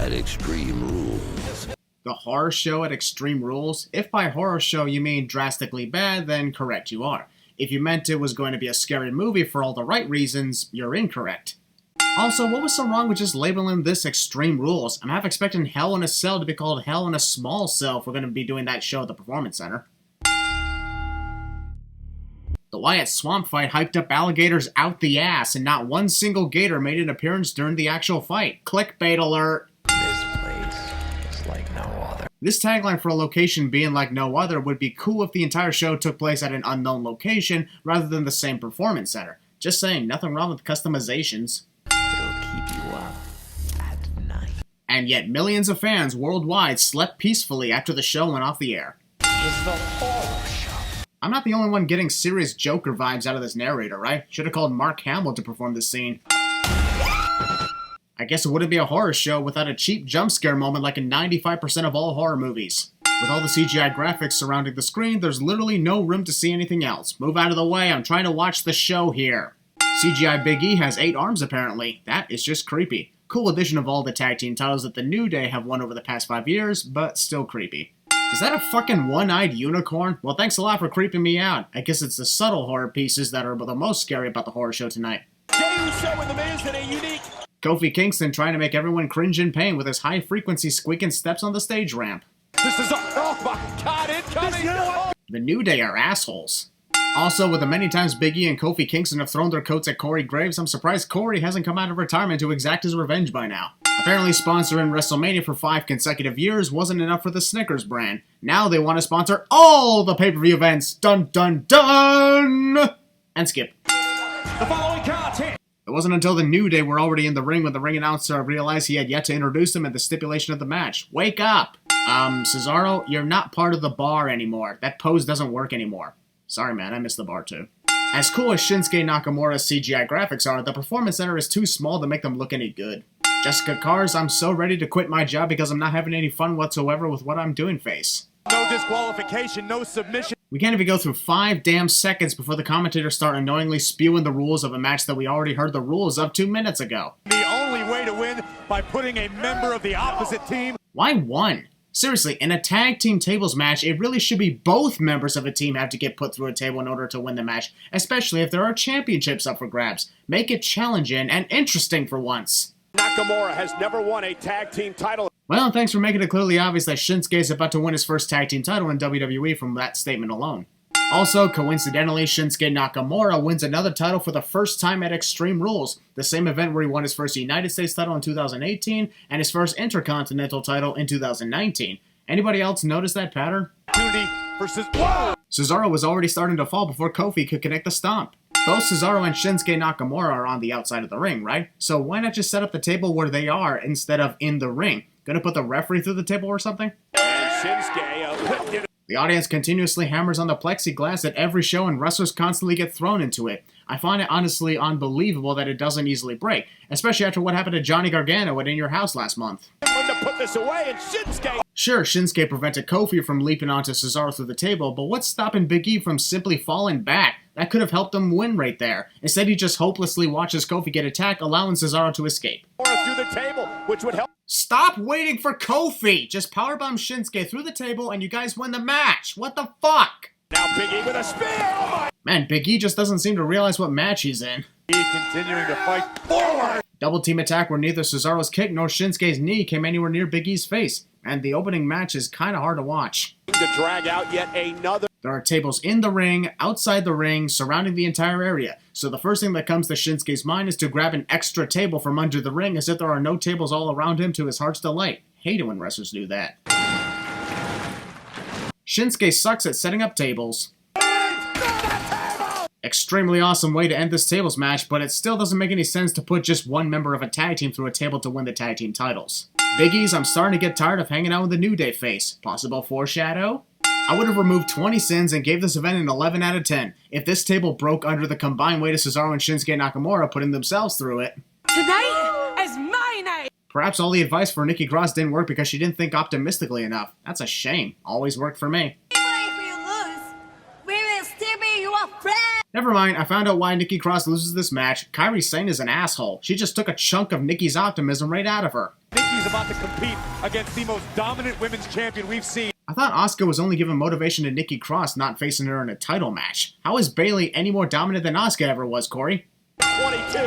at Extreme Rules. The horror show at Extreme Rules? If by horror show you mean drastically bad, then correct you are. If you meant it was going to be a scary movie for all the right reasons, you're incorrect. Also, what was so wrong with just labeling this Extreme Rules? I'm half expecting Hell in a Cell to be called Hell in a Small Cell if we're going to be doing that show at the Performance Center. The Wyatt swamp fight hyped up alligators out the ass, and not one single gator made an appearance during the actual fight. Clickbait alert! This place is like no other. This tagline for a location being like no other would be cool if the entire show took place at an unknown location rather than the same performance center. Just saying, nothing wrong with customizations. It'll keep you up at night. And yet millions of fans worldwide slept peacefully after the show went off the air. It's the horror show. I'm not the only one getting serious Joker vibes out of this narrator, right? Should have called Mark Hamill to perform this scene. I guess it wouldn't be a horror show without a cheap jump scare moment like in 95% of all horror movies. With all the CGI graphics surrounding the screen, there's literally no room to see anything else. Move out of the way, I'm trying to watch the show here. CGI Big E has 8 arms apparently. That is just creepy. Cool addition of all the tag team titles that the New Day have won over the past 5 years, but still creepy. Is that a fucking one-eyed unicorn? Well, thanks a lot for creeping me out. I guess it's the subtle horror pieces that are the most scary about the horror show tonight. Kofi Kingston trying to make everyone cringe in pain with his high-frequency squeaking steps on the stage ramp. Oh my god, incoming! The New Day are assholes. Also, with the many times Big E and Kofi Kingston have thrown their coats at Corey Graves, I'm surprised Corey hasn't come out of retirement to exact his revenge by now. Apparently sponsoring WrestleMania for 5 consecutive years wasn't enough for the Snickers brand. Now they want to sponsor all the pay-per-view events. Dun dun dun! And skip. The following content. It wasn't until the New Day were already in the ring when the ring announcer realized he had yet to introduce them at the stipulation of the match. Wake up! Cesaro, you're not part of the bar anymore. That pose doesn't work anymore. Sorry man, I missed the bar too. As cool as Shinsuke Nakamura's CGI graphics are, the Performance Center is too small to make them look any good. Jessica Cars, I'm so ready to quit my job because I'm not having any fun whatsoever with what I'm doing face. No disqualification, no submission. We can't even go through 5 damn seconds before the commentators start annoyingly spewing the rules of a match that we already heard the rules of 2 minutes ago. The only way to win by putting a member of the opposite team. Why 1? Seriously, in a tag team tables match, it really should be both members of a team have to get put through a table in order to win the match, especially if there are championships up for grabs. Make it challenging and interesting for once. Nakamura has never won a tag team title. Well, thanks for making it clearly obvious that Shinsuke is about to win his first tag team title in WWE from that statement alone. Also, coincidentally, Shinsuke Nakamura wins another title for the first time at Extreme Rules, the same event where he won his first United States title in 2018 and his first Intercontinental title in 2019. Anybody else notice that pattern? Versus Cesaro was already starting to fall before Kofi could connect the stomp. Both Cesaro and Shinsuke Nakamura are on the outside of the ring, right? So why not just set up the table where they are instead of in the ring? Gonna put the referee through the table or something? And Shinsuke The audience continuously hammers on the plexiglass at every show and wrestlers constantly get thrown into it. I find it honestly unbelievable that it doesn't easily break, especially after what happened to Johnny Gargano at In Your House last month. to put this away, and Shinsuke. Sure, Shinsuke prevented Kofi from leaping onto Cesaro through the table, but what's stopping Big E from simply falling back? That could have helped him win right there. Instead, he just hopelessly watches Kofi get attacked, allowing Cesaro to escape. Through the table, which would help. Stop waiting for Kofi! Just powerbomb Shinsuke through the table and you guys win the match! What the fuck? Now Big E with a spear! Oh my! Man, Big E just doesn't seem to realize what match he's in. E continuing to fight forward! Double team attack where neither Cesaro's kick nor Shinsuke's knee came anywhere near Big E's face. And the opening match is kinda hard to watch. To drag out yet another. There are tables in the ring, outside the ring, surrounding the entire area. So the first thing that comes to Shinsuke's mind is to grab an extra table from under the ring as if there are no tables all around him to his heart's delight. Hate it when wrestlers do that. Shinsuke sucks at setting up tables. Extremely awesome way to end this tables match, but it still doesn't make any sense to put just one member of a tag team through a table to win the tag team titles. Biggies, I'm starting to get tired of hanging out with the New Day face. Possible foreshadow? I would have removed 20 sins and gave this event an 11 out of 10 if this table broke under the combined weight of Cesaro and Shinsuke Nakamura putting themselves through it. Tonight is my night! Perhaps all the advice for Nikki Cross didn't work because she didn't think optimistically enough. That's a shame. Always worked for me. Even if you lose, we will still be your friends! Never mind, I found out why Nikki Cross loses this match. Kairi Sane is an asshole. She just took a chunk of Nikki's optimism right out of her. Nikki Nikki's about to compete against the most dominant women's champion we've seen. I thought Asuka was only giving motivation to Nikki Cross, not facing her in a title match. How is Bayley any more dominant than Asuka ever was, Corey? 22.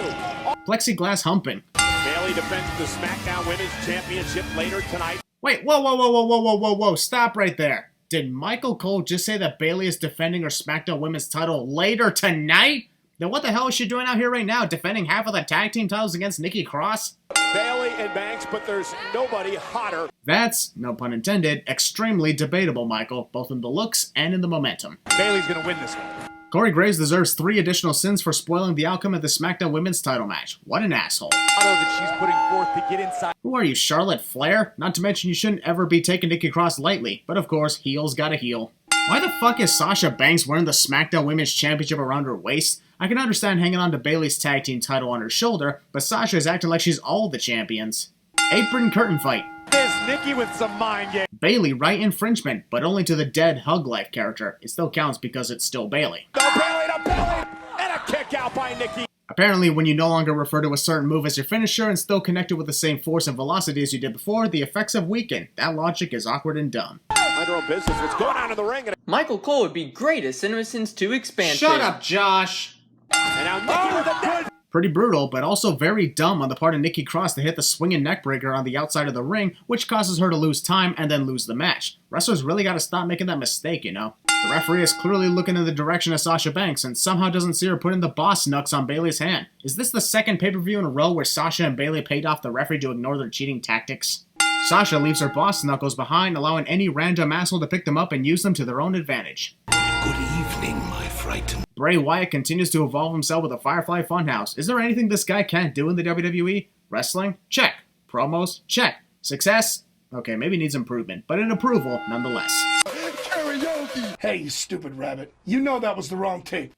Plexiglass humping. Bayley defends the SmackDown Women's Championship later tonight. Wait, whoa, stop right there. Did Michael Cole just say that Bayley is defending her SmackDown Women's title later tonight? Then what the hell is she doing out here right now, defending half of the tag team titles against Nikki Cross? Bayley and Banks, but there's nobody hotter. That's, no pun intended, extremely debatable, Michael, both in the looks and in the momentum. Bayley's gonna win this one. Corey Graves deserves 3 additional sins for spoiling the outcome of the SmackDown Women's title match. What an asshole. That she's putting forth to get inside. Who are you, Charlotte Flair? Not to mention you shouldn't ever be taking Nikki Cross lightly, but of course, heels gotta heel. Why the fuck is Sasha Banks wearing the SmackDown Women's Championship around her waist? I can understand hanging on to Bayley's tag team title on her shoulder, but Sasha is acting like she's all the champions. Apron curtain fight. There's Nikki with some mind game. Bayley right infringement, but only to the dead Hug Life character. It still counts because it's still Bayley. No Bayley to Bayley! And a kick out by Nikki. Apparently, when you no longer refer to a certain move as your finisher and still connect it with the same force and velocity as you did before, the effects have weakened. That logic is awkward and dumb. Mind her own business. What's going on in the ring? Michael Cole would be great at Cinema Sins 2 expansion. Shut up, Josh! And now Nikki with a good. Pretty brutal, but also very dumb on the part of Nikki Cross to hit the swinging neckbreaker on the outside of the ring, which causes her to lose time and then lose the match. Wrestlers really gotta stop making that mistake, you know? The referee is clearly looking in the direction of Sasha Banks and somehow doesn't see her putting the boss knucks on Bayley's hand. Is this the second pay-per-view in a row where Sasha and Bayley paid off the referee to ignore their cheating tactics? Sasha leaves her boss knuckles behind, allowing any random asshole to pick them up and use them to their own advantage. Good evening, my frightened. Bray Wyatt continues to evolve himself with a Firefly Funhouse. Is there anything this guy can't do in the WWE? Wrestling? Check. Promos? Check. Success? Okay, maybe needs improvement, but an approval nonetheless. Karaoke! Hey, you stupid rabbit. You know that was the wrong tape.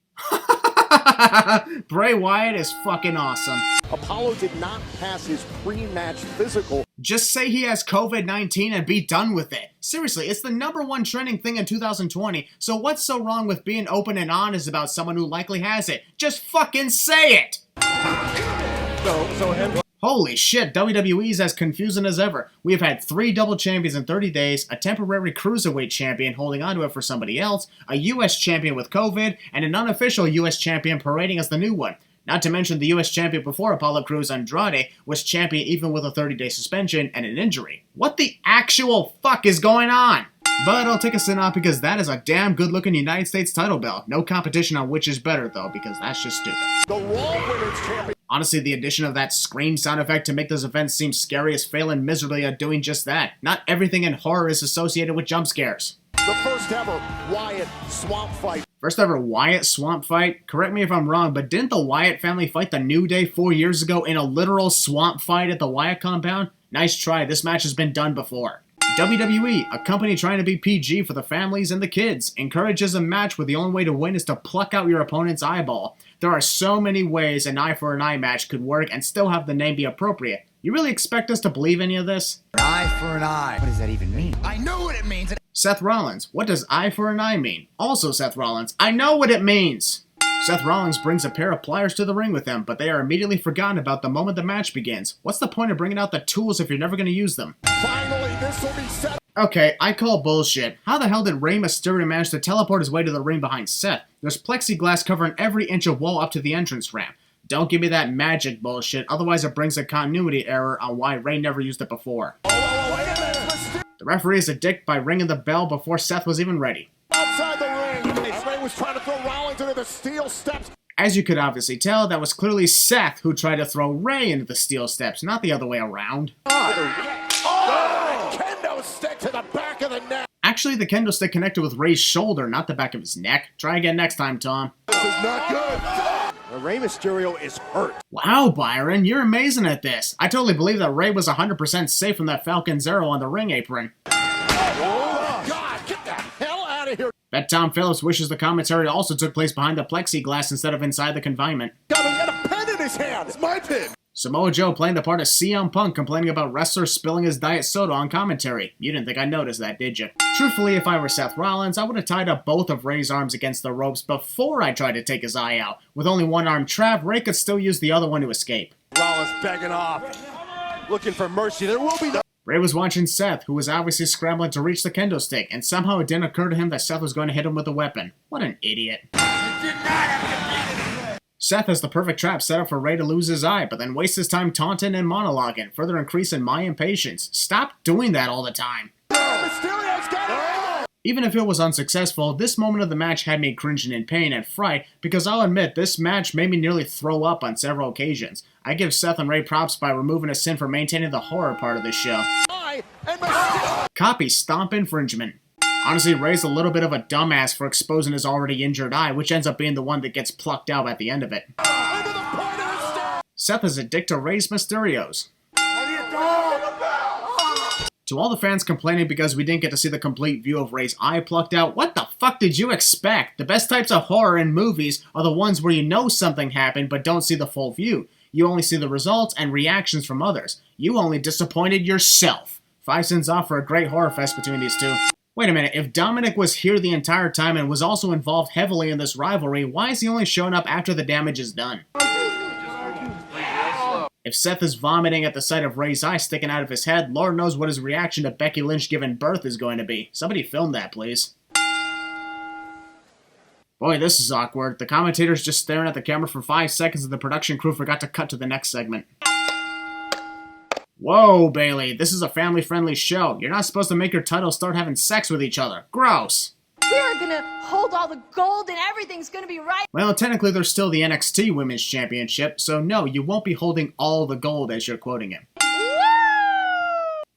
Bray Wyatt is fucking awesome. Apollo did not pass his pre-match physical. Just say he has COVID-19 and be done with it. Seriously, it's the #1 trending thing in 2020, so what's so wrong with being open and honest about someone who likely has it? Just fucking say it! Holy shit, WWE's as confusing as ever. We have had 3 double champions in 30 days, a temporary cruiserweight champion holding onto it for somebody else, a US champion with COVID, and an unofficial US champion parading as the new one. Not to mention the US champion before Apollo Crews, Andrade, was champion even with a 30-day suspension and an injury. What the actual fuck is going on? But I'll take a sin off because that is a damn good-looking United States title belt. No competition on which is better, though, because that's just stupid. The Raw Women's Champion. Honestly, the addition of that scream sound effect to make this event seem scary is failing miserably at doing just that. Not everything in horror is associated with jump scares. The first ever Wyatt swamp fight. First ever Wyatt swamp fight? Correct me if I'm wrong, but didn't the Wyatt family fight the New Day 4 years ago in a literal swamp fight at the Wyatt compound? Nice try, this match has been done before. WWE, a company trying to be PG for the families and the kids, encourages a match where the only way to win is to pluck out your opponent's eyeball. There are so many ways an eye for an eye match could work and still have the name be appropriate. You really expect us to believe any of this? Eye for an eye. What does that even mean? I know what it means. Seth Rollins, what does eye for an eye mean? Also Seth Rollins, I know what it means! Seth Rollins brings a pair of pliers to the ring with him, but they are immediately forgotten about the moment the match begins. What's the point of bringing out the tools if you're never going to use them? Finally, this will be set. Okay, I call bullshit. How the hell did Rey Mysterio manage to teleport his way to the ring behind Seth? There's plexiglass covering every inch of wall up to the entrance ramp. Don't give me that magic bullshit, otherwise it brings a continuity error on why Rey never used it before. Wait a minute. The referee is a dick by ringing the bell before Seth was even ready. Outside the ring. Rey was trying to throw Rollins into the steel steps. As you could obviously tell, that was clearly Seth who tried to throw Rey into the steel steps, not the other way around. Kendo stick to the back of the neck. Actually, the kendo stick connected with Rey's shoulder, not the back of his neck. Try again next time, Tom. This is not good. Rey Mysterio is hurt. Wow, Byron, you're amazing at this. I totally believe that Rey was 100% safe from that Falcon Zero on the ring apron. Oh, God, get the hell out of here. Bet Tom Phillips wishes the commentary also took place behind the plexiglass instead of inside the confinement. God, he got a pen in his hand. It's my pen. Samoa Joe playing the part of CM Punk complaining about wrestlers spilling his diet soda on commentary. You didn't think I noticed that, did you? Truthfully, if I were Seth Rollins, I would have tied up both of Rey's arms against the ropes before I tried to take his eye out. With only one arm trapped, Rey could still use the other one to escape. Rollins begging off. looking for mercy. There will be no... Ray was watching Seth, who was obviously scrambling to reach the kendo stick, and somehow it didn't occur to him that Seth was going to hit him with a weapon. What an idiot. Seth has the perfect trap set up for Ray to lose his eye, but then wastes his time taunting and monologuing, further increasing my impatience. Stop doing that all the time. Even if it was unsuccessful, this moment of the match had me cringing in pain and fright, because I'll admit, this match made me nearly throw up on several occasions. I give Seth and Ray props by removing a sin for maintaining the horror part of this show. Copy stomp infringement. Honestly, Ray's a little bit of a dumbass for exposing his already injured eye, which ends up being the one that gets plucked out at the end of it. Seth is a dick to Rey's Mysterios. To all the fans complaining because we didn't get to see the complete view of Ray's eye plucked out, what the fuck did you expect? The best types of horror in movies are the ones where you know something happened but don't see the full view. You only see the results and reactions from others. You only disappointed yourself. 5 Sins off for a great horror fest between these two. Wait a minute, if Dominic was here the entire time and was also involved heavily in this rivalry, why is he only showing up after the damage is done? If Seth is vomiting at the sight of Ray's eye sticking out of his head, Lord knows what his reaction to Becky Lynch giving birth is going to be. Somebody film that, please. Boy, this is awkward. The commentator's just staring at the camera for 5 seconds and the production crew forgot to cut to the next segment. Whoa, Bailey, this is a family-friendly show. You're not supposed to make your titles start having sex with each other. Gross. We're gonna hold all the gold and everything's gonna be right. Well, technically there's still the NXT Women's Championship, so no, you won't be holding all the gold as you're quoting him.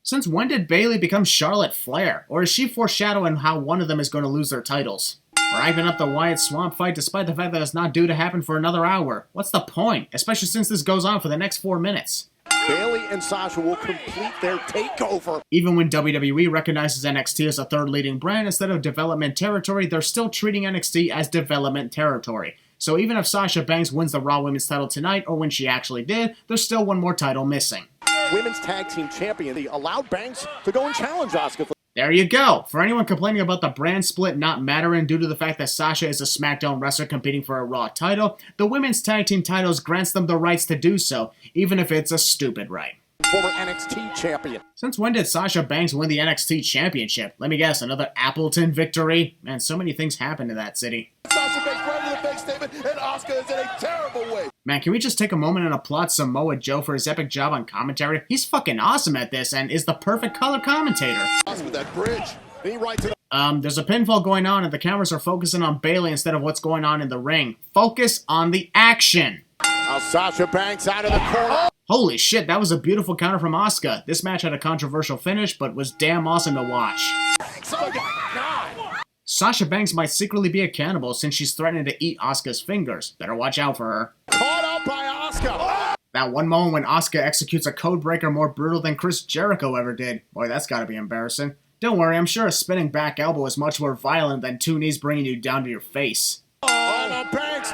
Since when did Bailey become Charlotte Flair? Or is she foreshadowing how one of them is going to lose their titles? Or hyping up the Wyatt Swamp fight despite the fact that it's not due to happen for another hour? What's the point? Especially since this goes on for the next 4 minutes. Bailey and Sasha will complete their takeover. Even when WWE recognizes NXT as a third leading brand instead of development territory, they're still treating NXT as development territory. So even if Sasha Banks wins the Raw Women's title tonight, or when she actually did, there's still one more title missing. Women's Tag Team Champion, they allowed Banks to go and challenge Asuka. There you go. For anyone complaining about the brand split not mattering due to the fact that Sasha is a SmackDown wrestler competing for a Raw title, the Women's Tag Team titles grants them the rights to do so, even if it's a stupid right. Former NXT champion. Since when did Sasha Banks win the NXT Championship? Let me guess, another Appleton victory? Man, so many things happen to that city. Sasha Banks right to the fake statement, and Asuka is in a terrible way. Man, can we just take a moment and applaud Samoa Joe for his epic job on commentary? He's fucking awesome at this and is the perfect color commentator. With that bridge, he right to the... There's a pinfall going on and the cameras are focusing on Bailey instead of what's going on in the ring. Focus on the action. Now Sasha Banks out of the corner. Holy shit, that was a beautiful counter from Asuka. This match had a controversial finish, but was damn awesome to watch. Oh my God. Sasha Banks might secretly be a cannibal since she's threatening to eat Asuka's fingers. Better watch out for her. Caught up by Asuka. That one moment when Asuka executes a code breaker more brutal than Chris Jericho ever did. Boy, that's gotta be embarrassing. Don't worry, I'm sure a spinning back elbow is much more violent than 2 knees bringing you down to your face. Banks.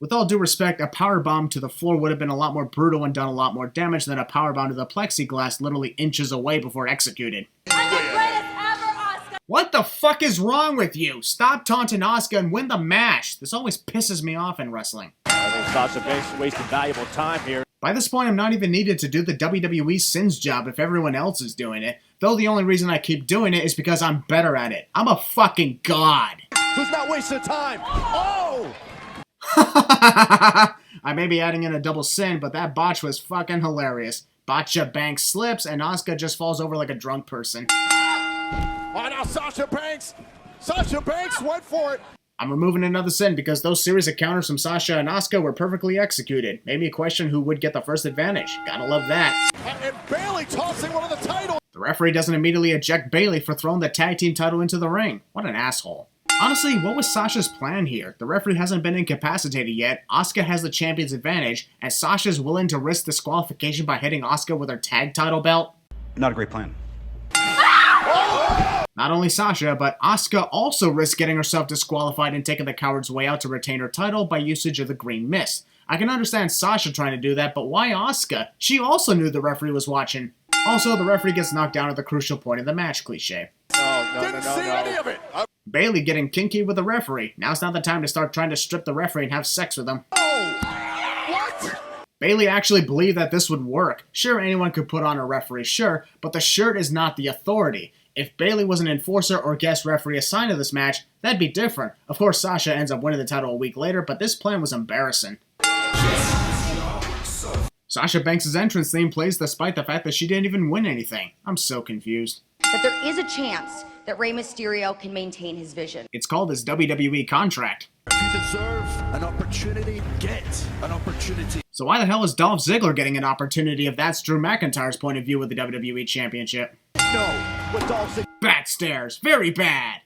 With all due respect, a powerbomb to the floor would have been a lot more brutal and done a lot more damage than a powerbomb to the plexiglass literally inches away before executed. I'm the greatest ever, Asuka. What the fuck is wrong with you? Stop taunting Asuka and win the match. This always pisses me off in wrestling. I think Sasha Banks wasted valuable time here. By this point, I'm not even needed to do the WWE Sins job if everyone else is doing it. Though the only reason I keep doing it is because I'm better at it. I'm a fucking god. Who's not wasting time? Oh! I may be adding in a double sin, but that botch was fucking hilarious. Botcha Banks slips, and Asuka just falls over like a drunk person. Oh, now Sasha Banks! Sasha Banks went for it! I'm removing another sin because those series of counters from Sasha and Asuka were perfectly executed. Made me question who would get the first advantage. Gotta love that. And Bailey tossing one of the titles! The referee doesn't immediately eject Bailey for throwing the tag team title into the ring. What an asshole. Honestly, what was Sasha's plan here? The referee hasn't been incapacitated yet, Asuka has the champion's advantage, and Sasha's willing to risk disqualification by hitting Asuka with her tag title belt? Not a great plan. Not only Sasha, but Asuka also risked getting herself disqualified and taking the coward's way out to retain her title by usage of the green mist. I can understand Sasha trying to do that, but why Asuka? She also knew the referee was watching. Also, the referee gets knocked down at the crucial point of the match cliche. Didn't see any of it! Bailey getting kinky with the referee. Now's not the time to start trying to strip the referee and have sex with him. Oh! What? Bayley actually believed that this would work. Sure, anyone could put on a referee, sure, but the shirt is not the authority. If Bayley was an enforcer or guest referee assigned to this match, that'd be different. Of course, Sasha ends up winning the title a week later, but this plan was embarrassing. Sasha Banks' entrance theme plays despite the fact that she didn't even win anything. I'm so confused. That there is a chance that Rey Mysterio can maintain his vision. It's called his WWE contract. If you deserve an opportunity, get an opportunity. So why the hell is Dolph Ziggler getting an opportunity if that's Drew McIntyre's point of view with the WWE Championship? No, what Dolph Ziggler. Bad stares. Very bad.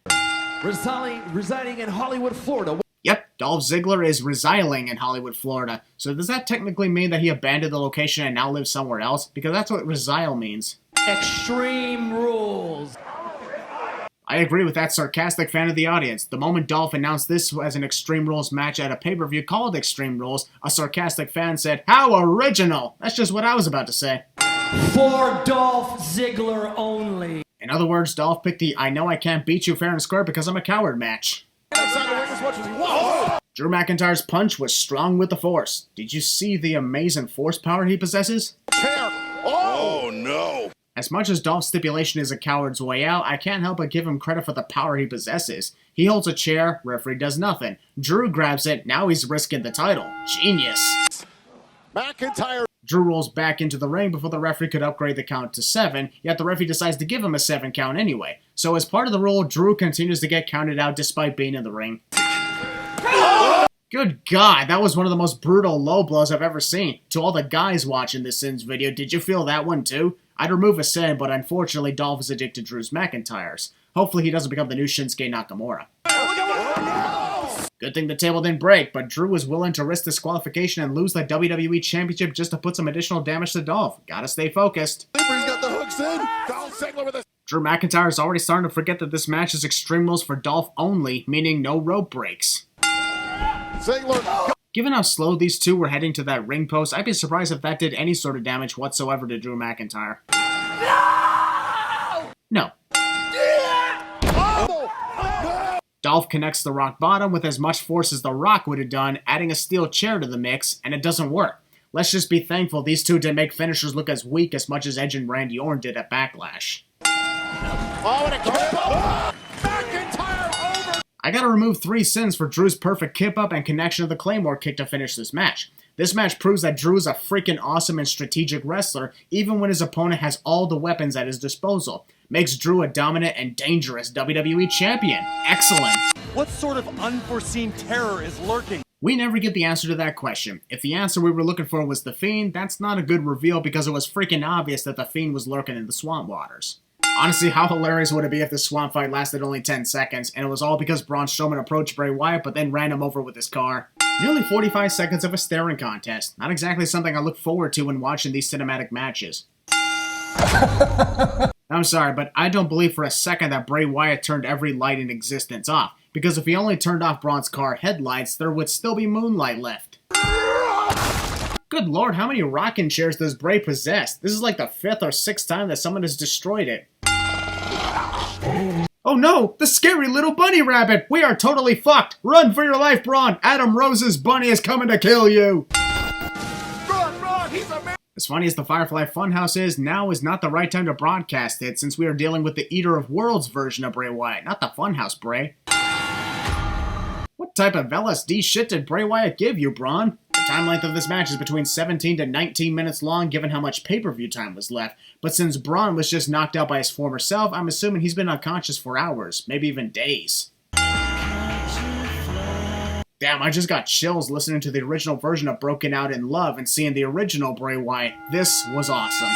Residing in Hollywood, Florida. Yep, Dolph Ziggler is residing in Hollywood, Florida. So does that technically mean that he abandoned the location and now lives somewhere else? Because that's what resile means. Extreme Rules. I agree with that sarcastic fan of the audience. The moment Dolph announced this as an Extreme Rules match at a pay-per-view called Extreme Rules, a sarcastic fan said, "How original!" That's just what I was about to say. For Dolph Ziggler only. In other words, Dolph picked the "I know I can't beat you fair and square because I'm a coward" match. Outside the ring as much as he wants. Drew McIntyre's punch was strong with the force. Did you see the amazing force power he possesses? Chair. Oh no. As much as Dolph's stipulation is a coward's way out, I can't help but give him credit for the power he possesses. He holds a chair, referee does nothing. Drew grabs it, now he's risking the title. Genius. McIntyre. Drew rolls back into the ring before the referee could upgrade the count to 7, yet the referee decides to give him a 7 count anyway. So as part of the rule, Drew continues to get counted out despite being in the ring. Good God, that was one of the most brutal low blows I've ever seen. To all the guys watching this Sins video, did you feel that one too? I'd remove a sin, but unfortunately Dolph is addicted to Drew's McIntyre's. Hopefully he doesn't become the new Shinsuke Nakamura. Good thing the table didn't break, but Drew was willing to risk disqualification and lose the WWE Championship just to put some additional damage to Dolph. Gotta stay focused. He's got the hooks in. Dolph Ziggler with a. Drew McIntyre is already starting to forget that this match is Extreme Rules for Dolph only, meaning no rope breaks. Ziggler. Given how slow these two were heading to that ring post, I'd be surprised if that did any sort of damage whatsoever to Drew McIntyre. No. Dolph connects the rock bottom with as much force as The Rock would have done, adding a steel chair to the mix, and it doesn't work. Let's just be thankful these two didn't make finishers look as weak as much as Edge and Randy Orton did at Backlash. Oh, and a kick. McIntyre over. I gotta remove 3 sins for Drew's perfect kip-up and connection of the Claymore kick to finish this match. This match proves that Drew is a freaking awesome and strategic wrestler, even when his opponent has all the weapons at his disposal. Makes Drew a dominant and dangerous WWE champion. Excellent. What sort of unforeseen terror is lurking? We never get the answer to that question. If the answer we were looking for was The Fiend, that's not a good reveal because it was freaking obvious that The Fiend was lurking in the swamp waters. Honestly, how hilarious would it be if this swamp fight lasted only 10 seconds, and it was all because Braun Strowman approached Bray Wyatt but then ran him over with his car? Nearly 45 seconds of a staring contest. Not exactly something I look forward to when watching these cinematic matches. I'm sorry, but I don't believe for a second that Bray Wyatt turned every light in existence off, because if he only turned off Braun's car headlights, there would still be moonlight left. Good lord, how many rocking chairs does Bray possess? This is like the 5th or 6th time that someone has destroyed it. Oh no, the scary little bunny rabbit! We are totally fucked! Run for your life, Braun! Adam Rose's bunny is coming to kill you! Run, he's a man. As funny as the Firefly Funhouse is, now is not the right time to broadcast it, since we are dealing with the Eater of Worlds version of Bray Wyatt, not the Funhouse Bray. What type of LSD shit did Bray Wyatt give you, Braun? The time length of this match is between 17 to 19 minutes long, given how much pay-per-view time was left. But since Braun was just knocked out by his former self, I'm assuming he's been unconscious for hours, maybe even days. Damn, I just got chills listening to the original version of Broken Out in Love and seeing the original Bray Wyatt. This was awesome.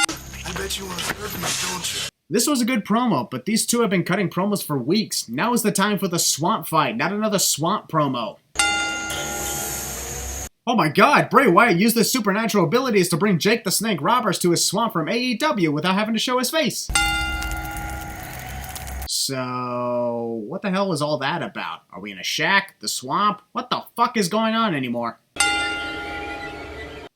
I bet you want to serve me, don't you? This was a good promo, but these two have been cutting promos for weeks. Now is the time for the swamp fight, not another swamp promo. Oh my god, Bray Wyatt used his supernatural abilities to bring Jake the Snake Roberts to his swamp from AEW without having to show his face. So, what the hell was all that about? Are we in a shack? The swamp? What the fuck is going on anymore?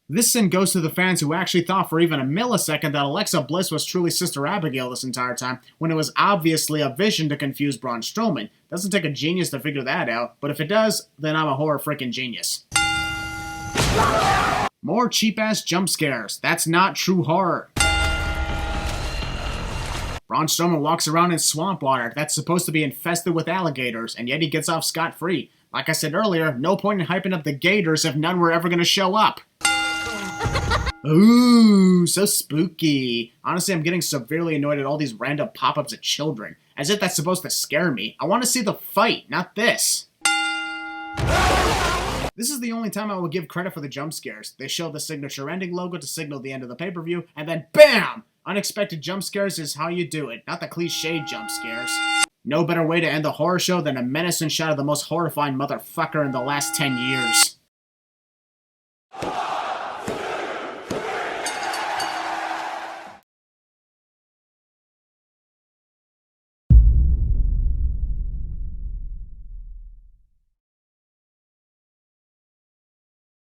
This sin goes to the fans who actually thought for even a millisecond that Alexa Bliss was truly Sister Abigail this entire time, when it was obviously a vision to confuse Braun Strowman. Doesn't take a genius to figure that out, but if it does, then I'm a horror freaking genius. More cheap-ass jump scares. That's not true horror. Braun Strowman walks around in swamp water that's supposed to be infested with alligators, and yet he gets off scot-free. Like I said earlier, no point in hyping up the gators if none were ever going to show up. Ooh, so spooky. Honestly, I'm getting severely annoyed at all these random pop-ups of children. As if that's supposed to scare me. I want to see the fight, not this. This is the only time I will give credit for the jump scares. They show the signature ending logo to signal the end of the pay-per-view, and then BAM! Unexpected jump scares is how you do it, not the cliched jump scares. No better way to end the horror show than a menacing shot of the most horrifying motherfucker in the last 10 years.